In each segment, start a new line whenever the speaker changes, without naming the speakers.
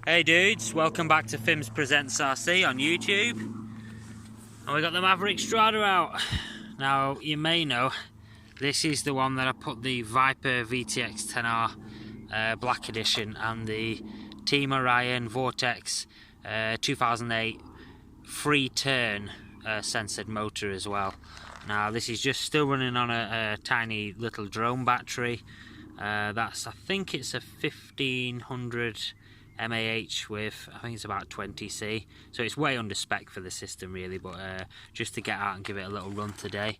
Hey dudes, welcome back to Fims Presents RC on YouTube. And we got the Maverick Strada out. Now you may know this is the one that I put the Viper VTX 10R Black Edition and the Team Orion Vortex 2008 free turn censored motor as well. Now this is just still running on a tiny little drone battery. I think it's a 1500 mAh with, I think it's about 20C, so it's way under spec for the system really, but just to get out and give it a little run today,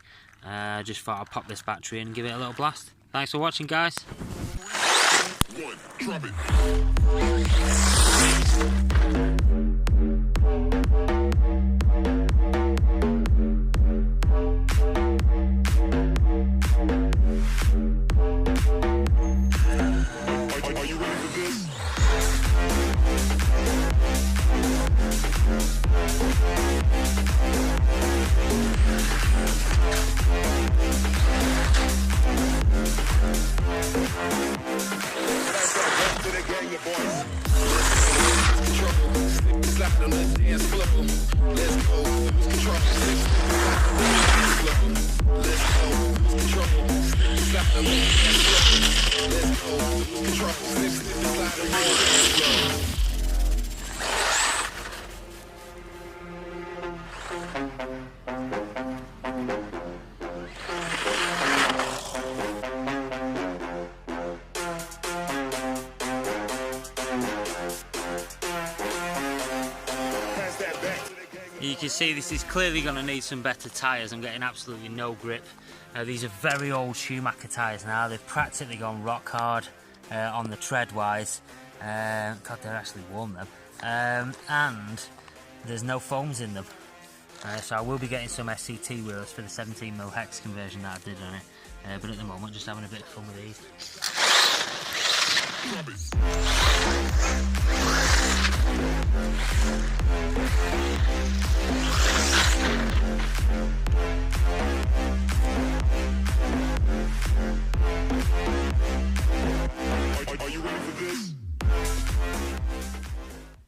just thought I'd pop this battery in and give it a little blast. Thanks for watching, guys. You can see this is clearly going to need some better tyres. I'm getting absolutely no grip. These are very old Schumacher tyres now. They've practically gone rock hard on the tread wise. God, they're actually warm them. And there's no foams in them. So I will be getting some SCT wheels for the 17mm hex conversion that I did on it. But at the moment, just having a bit of fun with these.